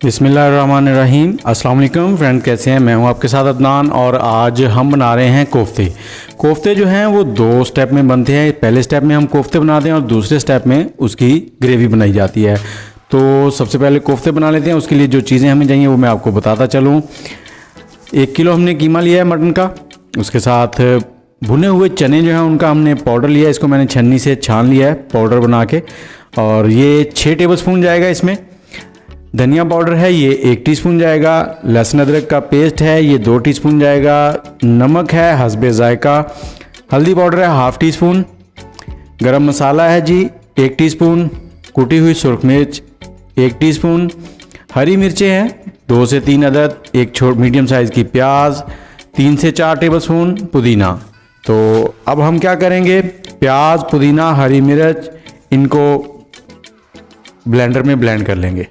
बिस्मिल्लाहिर्रहमानिर्रहीम। अस्सलाम वालेकुम फ्रेंड, कैसे हैं? मैं हूं आपके साथ अदनान और आज हम बना रहे हैं कोफ्ते। कोफ्ते जो हैं वो दो स्टेप में बनते हैं। पहले स्टेप में हम कोफ्ते बनाते हैं और दूसरे स्टेप में उसकी ग्रेवी बनाई जाती है। तो सबसे पहले कोफ्ते बना लेते हैं। उसके लिए जो चीज़ें हमें चाहिए वो मैं आपको बताता चलूँ। 1 किलो हमने कीमा लिया है मटन का। उसके साथ भुने हुए चने जो हैं उनका हमने पाउडर लिया है। इसको मैंने छन्नी से छान लिया है पाउडर बना के, और ये 6 टेबलस्पून जाएगा इसमें। धनिया पाउडर है ये 1 टीस्पून जाएगा। लहसुन अदरक का पेस्ट है ये 2 टीस्पून जाएगा। नमक है हस्बे ज़ायका। हल्दी पाउडर है 1/2 टीस्पून। गरम मसाला है जी 1 टीस्पून। कुटी हुई सुरख मिर्च 1 टीस्पून। हरी मिर्चें हैं 2 से 3 अदद। एक मीडियम साइज़ की प्याज, 3 से 4 टेबलस्पून पुदीना। तो अब हम क्या करेंगे, प्याज, पुदीना, हरी मिर्च इनको ब्लेंडर में ब्लेंड कर लेंगे।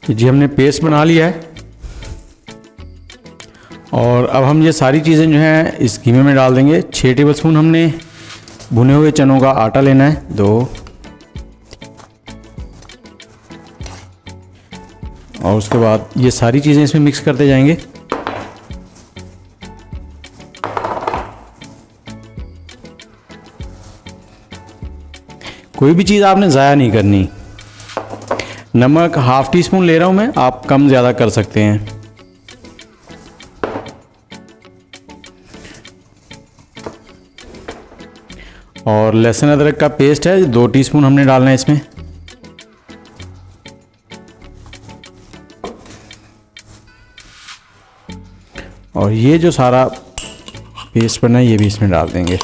जी हमने पेस्ट बना लिया है और अब हम ये सारी चीज़ें जो हैं इस कीमे में डाल देंगे। 6 टेबलस्पून हमने भुने हुए चनों का आटा लेना है 2, और उसके बाद ये सारी चीज़ें इसमें मिक्स करते जाएंगे। कोई भी चीज़ आपने ज़ाया नहीं करनी। नमक 1/2 टीस्पून ले रहा हूँ मैं, आप कम ज़्यादा कर सकते हैं। और लहसुन अदरक का पेस्ट है 2 टीस्पून हमने डालना है इसमें। और ये जो सारा पेस्ट बना है ये भी इसमें डाल देंगे।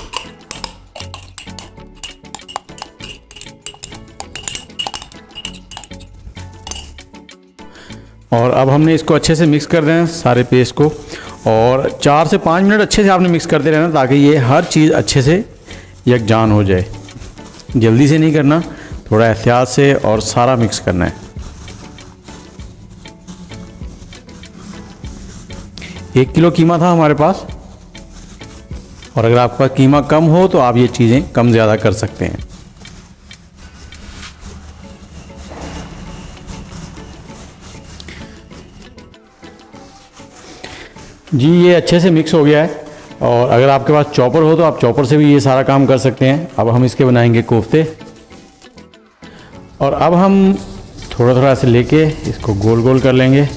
और अब हमने इसको अच्छे से मिक्स कर देना है सारे पेस्ट को, और 4 से 5 मिनट अच्छे से आपने मिक्स करते रहना ताकि ये हर चीज़ अच्छे से यकजान हो जाए। जल्दी से नहीं करना, थोड़ा एहतियात से और सारा मिक्स करना है। एक किलो कीमा था हमारे पास, और अगर आपका कीमा कम हो तो आप ये चीज़ें कम ज़्यादा कर सकते हैं। जी ये अच्छे से मिक्स हो गया है, और अगर आपके पास चॉपर हो तो आप चॉपर से भी ये सारा काम कर सकते हैं। अब हम इसके बनाएंगे कोफ्ते, और अब हम थोड़ा थोड़ा ऐसे लेके इसको गोल गोल कर लेंगे।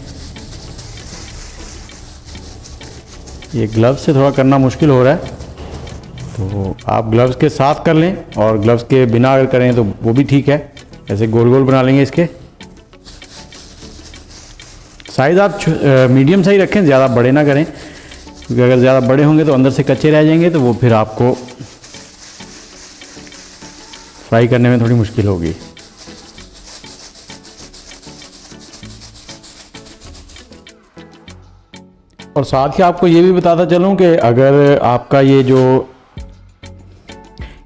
ये ग्लव्स से थोड़ा करना मुश्किल हो रहा है, तो आप ग्लव्स के साथ कर लें, और ग्लव्स के बिना अगर करें तो वो भी ठीक है। ऐसे गोल गोल बना लेंगे इसके। साइज़ आप मीडियम साइज रखें, ज़्यादा बड़े ना करें, क्योंकि अगर ज़्यादा बड़े होंगे तो अंदर से कच्चे रह जाएंगे, तो वो फिर आपको फ्राई करने में थोड़ी मुश्किल होगी। और साथ ही आपको ये भी बताता चलूँ कि अगर आपका ये जो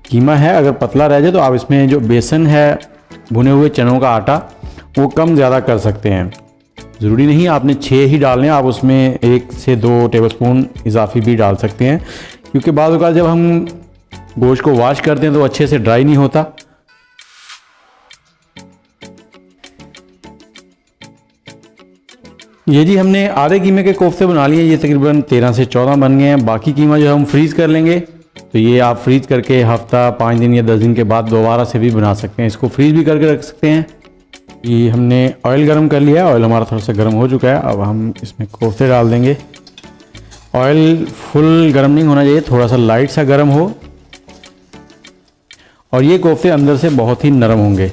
कीमा है अगर पतला रह जाए तो आप इसमें जो बेसन है, भुने हुए चनों का आटा, वो कम ज़्यादा कर सकते हैं। ज़रूरी नहीं आपने 6 ही डालने, आप उसमें 1 से 2 टेबलस्पून इजाफी भी डाल सकते हैं, क्योंकि बाद औक़ात जब हम गोश्त को वॉश करते हैं तो अच्छे से ड्राई नहीं होता। ये जी हमने आधे कीमे के कोफ्ते बना लिए। ये तकरीबन 13 से 14 बन गए हैं। बाकी कीमा जो हम फ्रीज़ कर लेंगे, तो ये आप फ्रीज़ करके हफ्ता 5 दिन या 10 दिन के बाद दोबारा से भी बना सकते हैं। इसको फ्रीज़ भी करके रख सकते हैं। ये हमने ऑयल गरम कर लिया है, ऑयल हमारा थोड़ा सा गरम हो चुका है। अब हम इसमें कोफ्ते डाल देंगे। ऑयल फुल गरम नहीं होना चाहिए, थोड़ा सा लाइट सा गरम हो, और ये कोफ्ते अंदर से बहुत ही नरम होंगे।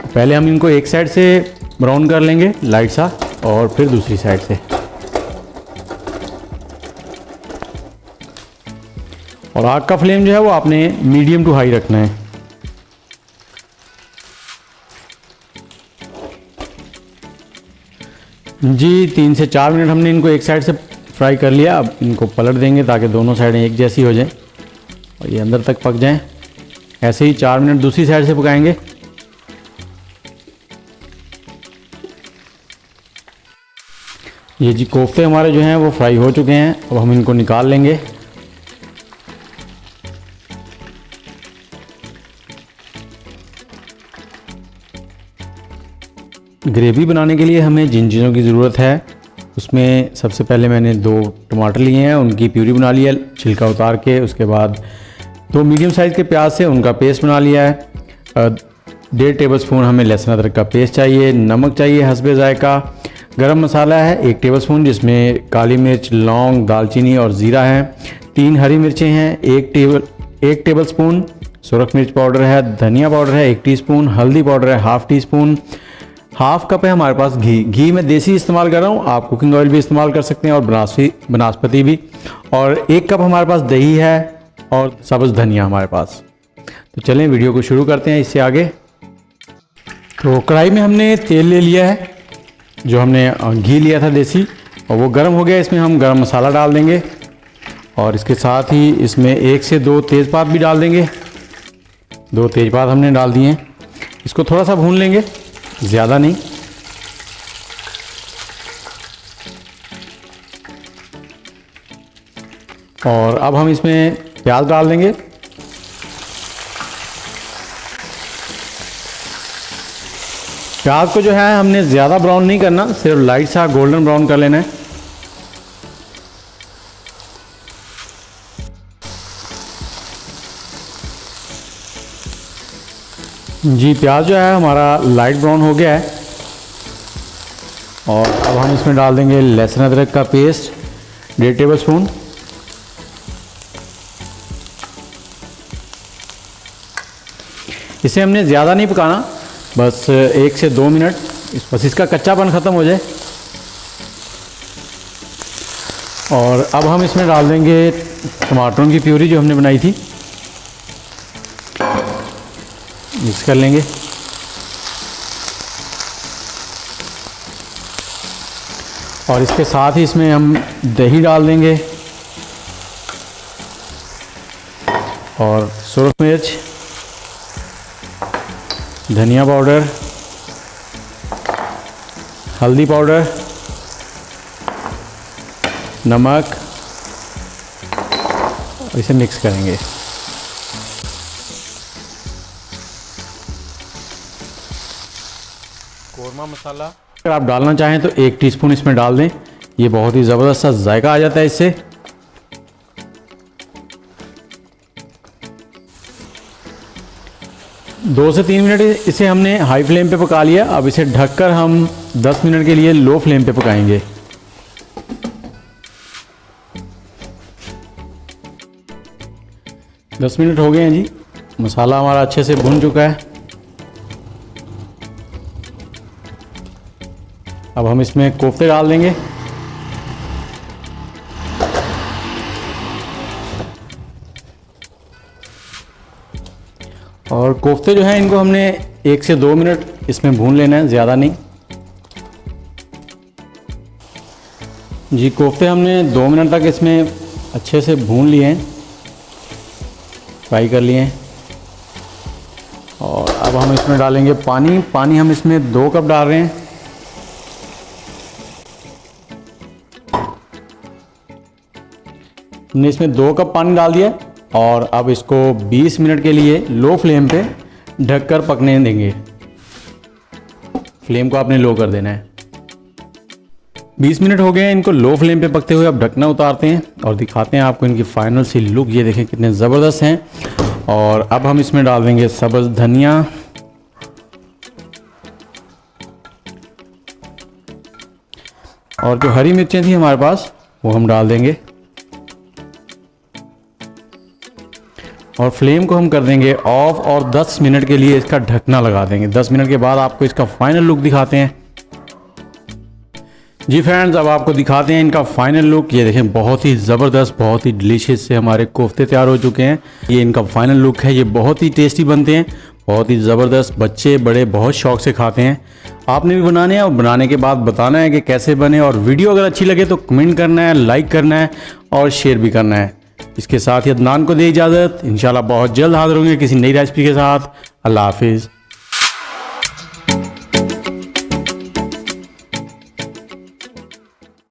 पहले हम इनको एक साइड से ब्राउन कर लेंगे लाइट सा, और फिर दूसरी साइड से। और आग का फ्लेम जो है वो आपने मीडियम टू हाई रखना है। जी 3 से 4 मिनट हमने इनको एक साइड से फ्राई कर लिया। अब इनको पलट देंगे ताकि दोनों साइडें एक जैसी हो जाएं और ये अंदर तक पक जाएं। ऐसे ही 4 मिनट दूसरी साइड से पकाएंगे। ये जी कोफ्ते हमारे जो हैं वो फ्राई हो चुके हैं। अब हम इनको निकाल लेंगे। ग्रेवी बनाने के लिए हमें जिन चीज़ों की ज़रूरत है उसमें सबसे पहले मैंने 2 टमाटर लिए हैं, उनकी प्यूरी बना लिया छिलका उतार के। उसके बाद 2 मीडियम साइज़ के प्याज से उनका पेस्ट बना लिया है। 1.5 टेबलस्पून हमें लहसुन अदरक का पेस्ट चाहिए। नमक चाहिए हस्बे जायका। गरम मसाला है 1 टेबलस्पून, जिसमें काली मिर्च, लौंग, दालचीनी और ज़ीरा है। 3 हरी मिर्चें हैं। 1 टेबलस्पून सुरख मिर्च पाउडर है। धनिया पाउडर है 1 टीस्पून। हल्दी पाउडर है ½ टीस्पून। ½ कप है हमारे पास घी मैं देसी इस्तेमाल कर रहा हूँ, आप कुकिंग ऑयल भी इस्तेमाल कर सकते हैं और बनास्पति भी। और 1 कप हमारे पास दही है और सब्ज़ धनिया हमारे पास। तो चलें वीडियो को शुरू करते हैं इससे आगे। तो कढ़ाई में हमने तेल ले लिया है, जो हमने घी लिया था देसी, और वो गर्म हो गया। इसमें हम गरम मसाला डाल देंगे और इसके साथ ही इसमें 1 से 2 तेज़पात भी डाल देंगे। 2 तेज़पात हमने डाल दिए हैं। इसको थोड़ा सा भून लेंगे, ज़्यादा नहीं। और अब हम इसमें प्याज डाल देंगे। प्याज को जो है हमने ज़्यादा ब्राउन नहीं करना, सिर्फ लाइट सा गोल्डन ब्राउन कर लेना है। जी प्याज जो है हमारा लाइट ब्राउन हो गया है। और अब हम इसमें डाल देंगे लहसुन अदरक का पेस्ट 1.5 टेबलस्पून। इसे हमने ज़्यादा नहीं पकाना, बस 1 से 2 मिनट, बस इसका कच्चापन ख़त्म हो जाए। और अब हम इसमें डाल देंगे टमाटरों की प्यूरी जो हमने बनाई थी, मिक्स कर लेंगे। और इसके साथ ही इसमें हम दही डाल देंगे और सुरख मिर्च, धनिया पाउडर, हल्दी पाउडर, नमक, और इसे मिक्स करेंगे। कोरमा मसाला अगर आप डालना चाहें तो 1 टीस्पून इसमें डाल दें, ये बहुत ही ज़बरदस्त सा जायका आ जाता है इससे। दो से 3 मिनट इसे हमने हाई फ्लेम पे पका लिया। अब इसे ढककर हम 10 मिनट के लिए लो फ्लेम पे पकाएंगे। दस मिनट हो गए हैं जी, मसाला हमारा अच्छे से भुन चुका है। अब हम इसमें कोफ्ते डाल देंगे। और कोफ्ते जो हैं इनको हमने 1 से 2 मिनट इसमें भून लेना है, ज़्यादा नहीं। जी कोफ्ते हमने 2 मिनट तक इसमें अच्छे से भून लिए हैं, फ्राई कर लिए हैं। और अब हम इसमें डालेंगे पानी हम इसमें 2 कप डाल रहे हैं। हमने इसमें 2 कप पानी डाल दिया और अब इसको 20 मिनट के लिए लो फ्लेम पे ढककर पकने देंगे। फ्लेम को आपने लो कर देना है। 20 मिनट हो गए हैं इनको लो फ्लेम पे पकते हुए। अब ढकना उतारते हैं और दिखाते हैं आपको इनकी फाइनल सी लुक। ये देखें कितने ज़बरदस्त हैं। और अब हम इसमें डाल देंगे सब्ज़ धनिया, और जो हरी मिर्चें थी हमारे पास वो हम डाल देंगे। और फ्लेम को हम कर देंगे ऑफ और 10 मिनट के लिए इसका ढकना लगा देंगे। 10 मिनट के बाद आपको इसका फाइनल लुक दिखाते हैं। जी फ्रेंड्स, अब आपको दिखाते हैं इनका फाइनल लुक। ये देखें बहुत ही ज़बरदस्त, बहुत ही डिलीशियस से हमारे कोफ्ते तैयार हो चुके हैं। ये इनका फाइनल लुक है। ये बहुत ही टेस्टी बनते हैं, बहुत ही ज़बरदस्त। बच्चे बड़े बहुत शौक से खाते हैं। आपने भी बनाने हैं और बनाने के बाद बताना है कि कैसे बने। और वीडियो अगर अच्छी लगे तो कमेंट करना है, लाइक करना है और शेयर भी करना है। इसके साथ ही अदनान को दे इजाज़त। इंशाल्लाह बहुत जल्द हाजिर होंगे किसी नई रेसिपी के साथ। अल्लाह हाफिज़।